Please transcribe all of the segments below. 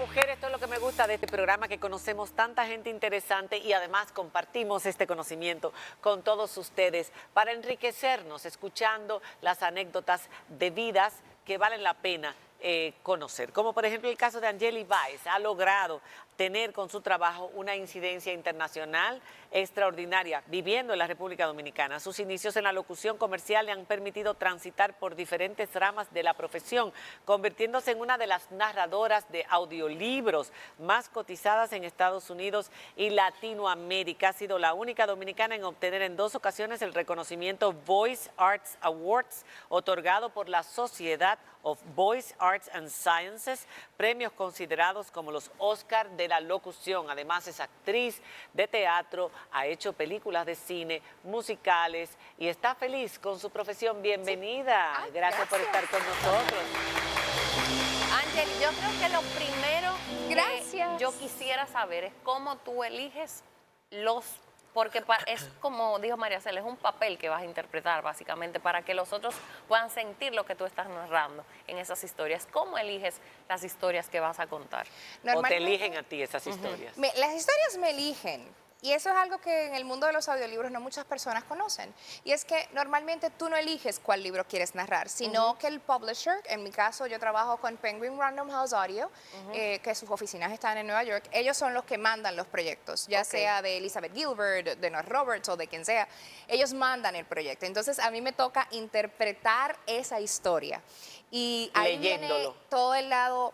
mujer, esto es lo que me gusta de este programa, que conocemos tanta gente interesante y además compartimos este conocimiento con todos ustedes para enriquecernos, escuchando las anécdotas de vidas que valen la pena conocer. Como por ejemplo el caso de Angeli Báez, ha logrado tener con su trabajo una incidencia internacional extraordinaria, viviendo en la República Dominicana. Sus inicios en la locución comercial le han permitido transitar por diferentes ramas de la profesión, convirtiéndose en una de las narradoras de audiolibros más cotizadas en Estados Unidos y Latinoamérica. Ha sido la única dominicana en obtener en 2 ocasiones el reconocimiento Voice Arts Awards, otorgado por la Sociedad of Voice Arts and Sciences, premios considerados como los Oscar de la locución. Además es actriz de teatro, ha hecho películas de cine, musicales y está feliz con su profesión. Bienvenida. Sí. Gracias por estar con nosotros. Angeli, yo creo que lo primero que yo quisiera saber es cómo tú eliges porque es como dijo María Cela, es un papel que vas a interpretar básicamente para que los otros puedan sentir lo que tú estás narrando en esas historias. ¿Cómo eliges las historias que vas a contar? ¿O te eligen a ti esas historias? Las historias me eligen. Y eso es algo que en el mundo de los audiolibros no muchas personas conocen. Y es que normalmente tú no eliges cuál libro quieres narrar, sino que el publisher, en mi caso yo trabajo con Penguin Random House Audio, que sus oficinas están en Nueva York, ellos son los que mandan los proyectos, ya sea de Elizabeth Gilbert, de North Roberts o de quien sea, ellos mandan el proyecto. Entonces a mí me toca interpretar esa historia. Y ahí viene todo el lado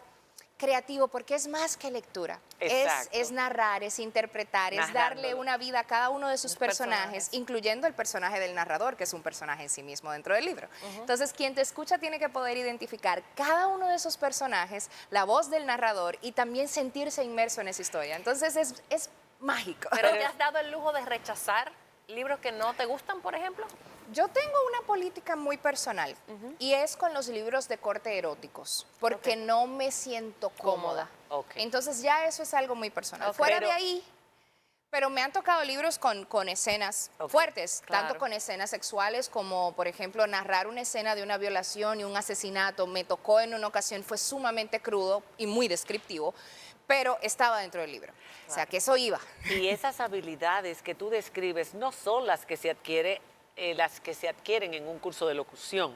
creativo, porque es más que lectura. Es narrar, es interpretar, es darle una vida a cada uno de sus personajes, incluyendo el personaje del narrador, que es un personaje en sí mismo dentro del libro. Entonces, quien te escucha tiene que poder identificar cada uno de esos personajes, la voz del narrador y también sentirse inmerso en esa historia. Entonces, es mágico. ¿Pero te has dado el lujo de rechazar libros que no te gustan, por ejemplo? Yo tengo una política muy personal y es con los libros de corte eróticos, porque no me siento cómoda. Entonces ya eso es algo muy personal. Fuera de ahí, pero me han tocado libros con escenas fuertes, tanto con escenas sexuales como, por ejemplo, narrar una escena de una violación y un asesinato. Me tocó en una ocasión, fue sumamente crudo y muy descriptivo, pero estaba dentro del libro. O sea, que eso iba. Y esas habilidades que tú describes no son las que se adquieren en un curso de locución.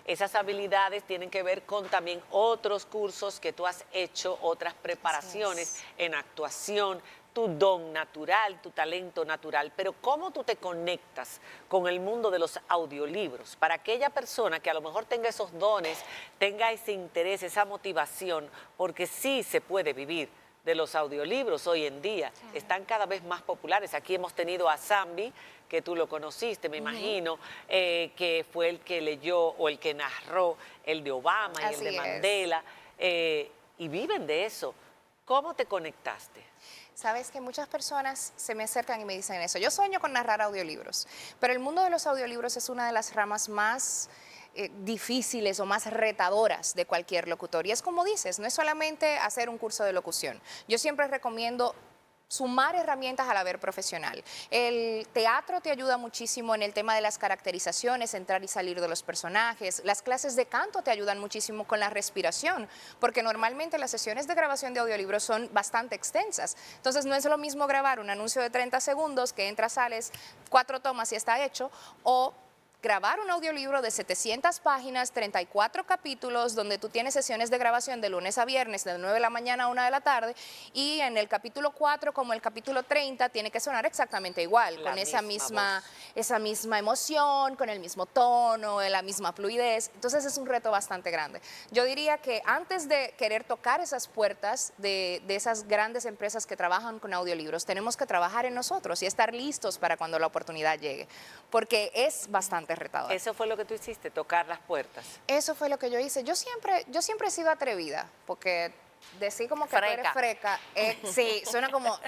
Esas habilidades tienen que ver con también otros cursos que tú has hecho, otras preparaciones en actuación, tu don natural, tu talento natural. Pero ¿cómo tú te conectas con el mundo de los audiolibros? Para aquella persona que a lo mejor tenga esos dones, tenga ese interés, esa motivación, porque sí se puede vivir de los audiolibros hoy en día. Están cada vez más populares. Aquí hemos tenido a Zambi, que tú lo conociste, me imagino, que fue el que leyó o el que narró el de Obama y el de Mandela, y viven de eso. ¿Cómo te conectaste? Sabes que muchas personas se me acercan y me dicen eso. Yo sueño con narrar audiolibros, pero el mundo de los audiolibros es una de las ramas más difíciles o más retadoras de cualquier locutor. Y es como dices, no es solamente hacer un curso de locución. Yo siempre recomiendo sumar herramientas al haber profesional. El teatro te ayuda muchísimo en el tema de las caracterizaciones, entrar y salir de los personajes. Las clases de canto te ayudan muchísimo con la respiración, porque normalmente las sesiones de grabación de audiolibros son bastante extensas. Entonces no es lo mismo grabar un anuncio de 30 segundos que entras, sales, 4 tomas y está hecho, o grabar un audiolibro de 700 páginas, 34 capítulos, donde tú tienes sesiones de grabación de lunes a viernes, de 9 de la mañana a 1 de la tarde, y en el capítulo 4, como el capítulo 30, tiene que sonar exactamente igual, con esa misma emoción, con el mismo tono, la misma fluidez. Entonces es un reto bastante grande. Yo diría que antes de querer tocar esas puertas de esas grandes empresas que trabajan con audiolibros, tenemos que trabajar en nosotros y estar listos para cuando la oportunidad llegue, porque es bastante retador. Eso fue lo que tú hiciste, tocar las puertas. Eso fue lo que yo hice. Yo siempre he sido atrevida, porque decir como que tú eres freca, sí, suena como...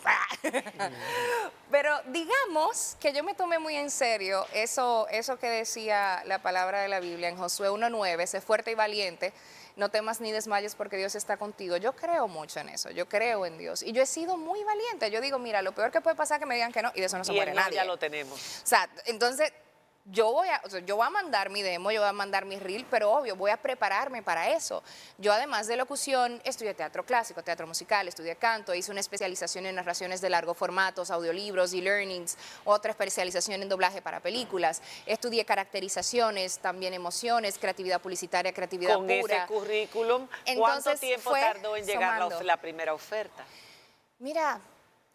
Pero digamos que yo me tomé muy en serio eso que decía la palabra de la Biblia en Josué 1:9, sé fuerte y valiente, no temas ni desmayes porque Dios está contigo. Yo creo mucho en eso, yo creo en Dios. Y yo he sido muy valiente. Yo digo, mira, lo peor que puede pasar es que me digan que no, y de eso no se muere nadie. Ya lo tenemos. O sea, entonces yo voy a mandar mi demo, yo voy a mandar mi reel, pero obvio, voy a prepararme para eso. Yo además de locución, estudié teatro clásico, teatro musical, estudié canto, hice una especialización en narraciones de largo formato, audiolibros, e-learnings, otra especialización en doblaje para películas, estudié caracterizaciones, también emociones, creatividad publicitaria, creatividad Con pura. ese currículum, ¿cuánto Entonces, tiempo fue tardó en llegar sumando. la primera oferta? Mira,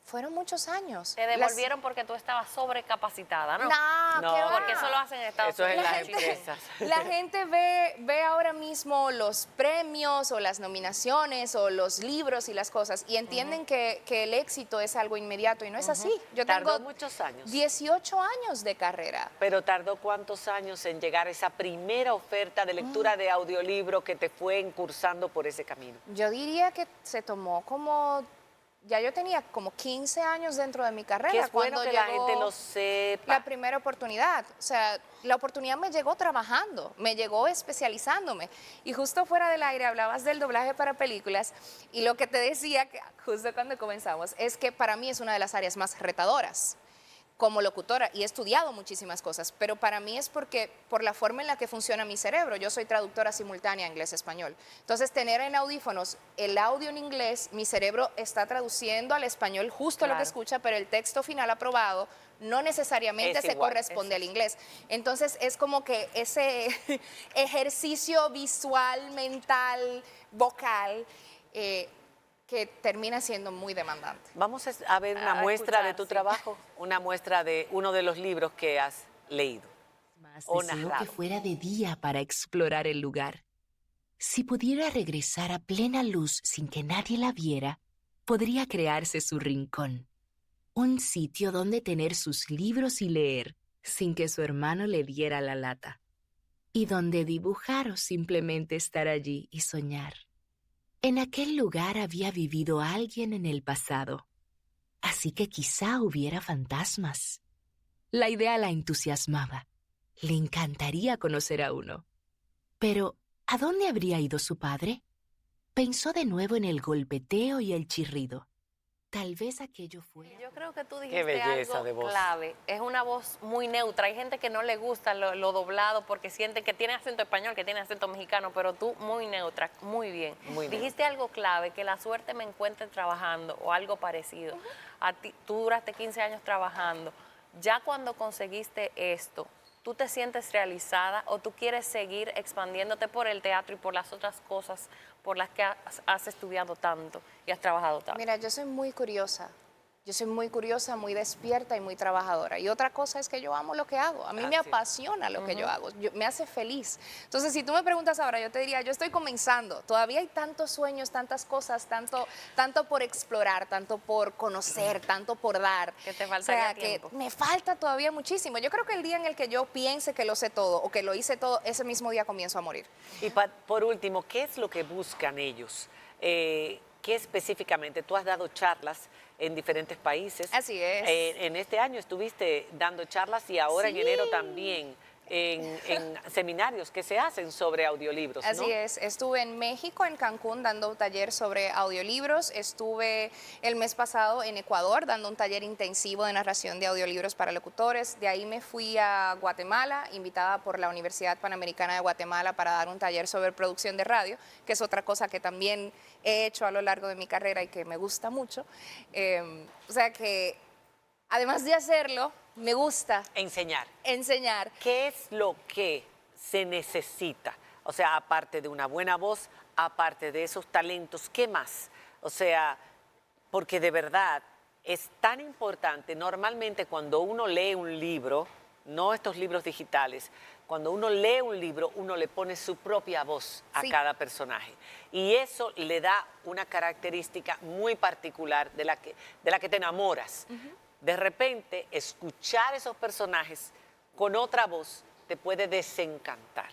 fueron muchos años. Te devolvieron porque tú estabas sobrecapacitada, ¿no? No, ¿qué va? Porque eso lo hacen en Estados Eso es en Unidos. las empresas. La gente ve ahora mismo los premios o las nominaciones o los libros y las cosas y entienden que el éxito es algo inmediato y no es así. Yo Tardó tengo muchos años. 18 años de carrera. Pero tardó cuántos años en llegar a esa primera oferta de lectura de audiolibro que te fue incursando por ese camino. Yo diría que se tomó como... Ya yo tenía como 15 años dentro de mi carrera. Que es bueno cuando que la llegó gente lo sepa. la primera oportunidad. O sea, la oportunidad me llegó trabajando, me llegó especializándome. Y justo fuera del aire hablabas del doblaje para películas y lo que te decía, que justo cuando comenzamos, es que para mí es una de las áreas más retadoras como locutora y he estudiado muchísimas cosas, pero para mí es porque por la forma en la que funciona mi cerebro, yo soy traductora simultánea inglés-español. Entonces, tener en audífonos el audio en inglés, mi cerebro está traduciendo al español justo lo que escucha, pero el texto final aprobado no necesariamente se corresponde al inglés. Entonces, es como que ese ejercicio visual, mental, vocal, que termina siendo muy demandante. Vamos a ver una muestra de tu sí. trabajo, una muestra de uno de los libros que has leído. Más O deseó narrado. que fuera de día para explorar el lugar. Si pudiera regresar a plena luz sin que nadie la viera, podría crearse su rincón. Un sitio donde tener sus libros y leer sin que su hermano le diera la lata. Y donde dibujar o simplemente estar allí y soñar. En aquel lugar había vivido alguien en el pasado, así que quizá hubiera fantasmas. La idea la entusiasmaba. Le encantaría conocer a uno. Pero, ¿a dónde habría ido su padre? Pensó de nuevo en el golpeteo y el chirrido. Tal vez aquello fuera... Yo creo que tú Qué dijiste belleza algo de voz. clave. Es una voz muy neutra. Hay gente que no le gusta lo doblado porque sienten que tiene acento español, que tiene acento mexicano, pero tú muy neutra, muy bien. Muy bien. Dijiste algo clave, que la suerte me encuentre trabajando o algo parecido. A ti, tú duraste 15 años trabajando. Ya cuando conseguiste esto, ¿tú te sientes realizada o tú quieres seguir expandiéndote por el teatro y por las otras cosas por las que has estudiado tanto y has trabajado tanto? Mira, yo soy muy curiosa. Yo soy muy curiosa, muy despierta y muy trabajadora. Y otra cosa es que yo amo lo que hago. A mí me apasiona lo que yo hago. Me hace feliz. Entonces, si tú me preguntas ahora, yo te diría, yo estoy comenzando. Todavía hay tantos sueños, tantas cosas, tanto por explorar, tanto por conocer, tanto por dar. Que te faltaría que tiempo. me falta todavía muchísimo. Yo creo que el día en el que yo piense que lo sé todo o que lo hice todo, ese mismo día comienzo a morir. Y por último, ¿qué es lo que buscan ellos? ¿Qué específicamente? Tú has dado charlas en diferentes países. Así es. En este año estuviste dando charlas y ahora en Sí. enero también en seminarios que se hacen sobre audiolibros, ¿no? Así es, estuve en México, en Cancún, dando un taller sobre audiolibros. Estuve el mes pasado en Ecuador dando un taller intensivo de narración de audiolibros para locutores. De ahí me fui a Guatemala, invitada por la Universidad Panamericana de Guatemala para dar un taller sobre producción de radio, que es otra cosa que también he hecho a lo largo de mi carrera y que me gusta mucho. O sea que, además de hacerlo, me gusta Enseñar. enseñar. ¿Qué es lo que se necesita? O sea, aparte de una buena voz, aparte de esos talentos, ¿qué más? O sea, porque de verdad es tan importante. Normalmente cuando uno lee un libro, no estos libros digitales, cuando uno lee un libro, uno le pone su propia voz a Sí. cada personaje. Y eso le da una característica muy particular de la que te enamoras. De repente, escuchar esos personajes con otra voz te puede desencantar.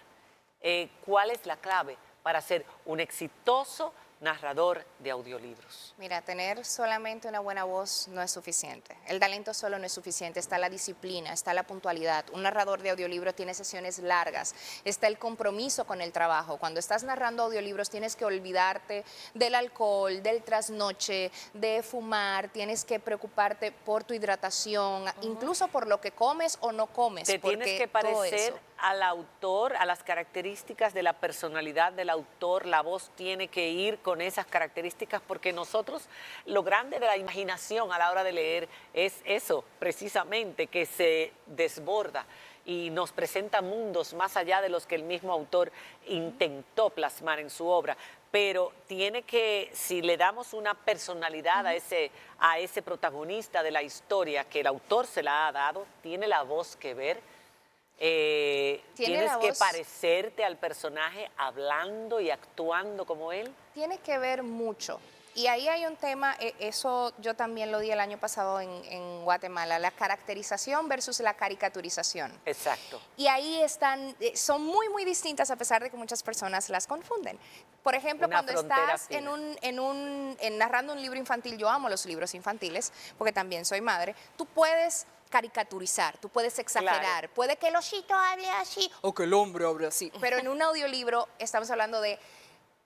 ¿Cuál es la clave para ser un exitoso narrador de audiolibros? Mira, tener solamente una buena voz no es suficiente. El talento solo no es suficiente. Está la disciplina, está la puntualidad. Un narrador de audiolibro tiene sesiones largas. Está el compromiso con el trabajo. Cuando estás narrando audiolibros tienes que olvidarte del alcohol, del trasnoche, de fumar. Tienes que preocuparte por tu hidratación, incluso por lo que comes o no comes. Te tienes que parecer al autor, a las características de la personalidad del autor. La voz tiene que ir con esas características, porque nosotros, lo grande de la imaginación a la hora de leer es eso, precisamente, que se desborda y nos presenta mundos más allá de los que el mismo autor intentó plasmar en su obra. Pero tiene que, si le damos una personalidad a ese protagonista de la historia que el autor se la ha dado, tiene la voz que ver. Tienes que parecerte al personaje hablando y actuando como él. Tiene que ver mucho. Y ahí hay un tema, eso yo también lo di el año pasado en Guatemala, la caracterización versus la caricaturización. Exacto. Y ahí están, son muy, muy distintas, a pesar de que muchas personas las confunden. Por ejemplo, cuando estás narrando un libro infantil, yo amo los libros infantiles, porque también soy madre, tú puedes caricaturizar, tú puedes exagerar, claro. Puede que el osito hable así o que el hombre hable así, pero en un audiolibro estamos hablando de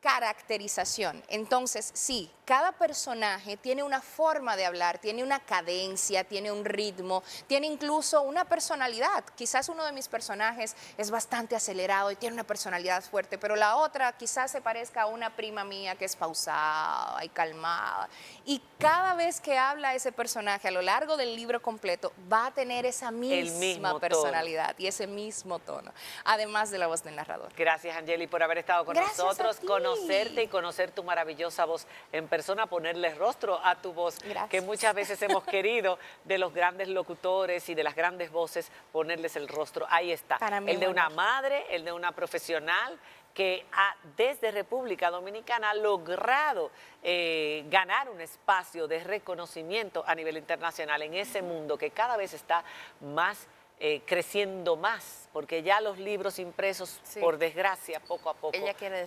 caracterización. Entonces, sí, cada personaje tiene una forma de hablar, tiene una cadencia, tiene un ritmo, tiene incluso una personalidad. Quizás uno de mis personajes es bastante acelerado y tiene una personalidad fuerte, pero la otra quizás se parezca a una prima mía que es pausada y calmada. Y cada vez que habla ese personaje a lo largo del libro completo va a tener esa misma personalidad y ese mismo tono, además de la voz del narrador. Gracias, Angeli, por haber estado con nosotros, conocerte y conocer tu maravillosa voz en persona, ponerle rostro a tu voz, que muchas veces hemos querido de los grandes locutores y de las grandes voces, ponerles el rostro. Ahí está, el de una madre, el de una profesional que desde República Dominicana ha logrado ganar un espacio de reconocimiento a nivel internacional en ese mundo que cada vez está más creciendo más, porque ya los libros impresos, por desgracia, poco a poco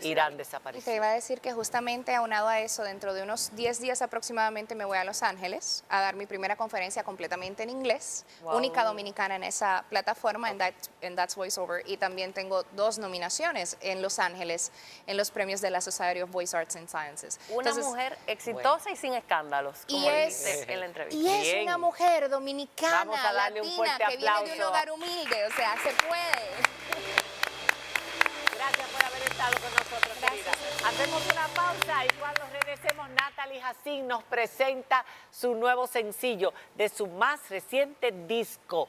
irán desapareciendo. Y te iba a decir que justamente aunado a eso, dentro de unos 10 días aproximadamente me voy a Los Ángeles a dar mi primera conferencia completamente en inglés, única dominicana en esa plataforma, en That's Voiceover, y también tengo 2 nominaciones en Los Ángeles en los premios de la Society of Voice Arts and Sciences. Una mujer exitosa y sin escándalos, como dice en la entrevista. Y es una mujer dominicana, latina, que viene de un hogar humilde, o sea, se puede. Gracias por haber estado con nosotros, querida. Hacemos una pausa y cuando regresemos, Natalie Jacín nos presenta su nuevo sencillo de su más reciente disco.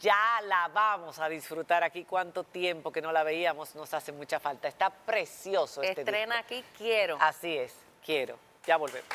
Ya la vamos a disfrutar aquí. Cuánto tiempo que no la veíamos, nos hace mucha falta. Está precioso este disco. Estrena aquí, Quiero. Así es, Quiero. Ya volvemos.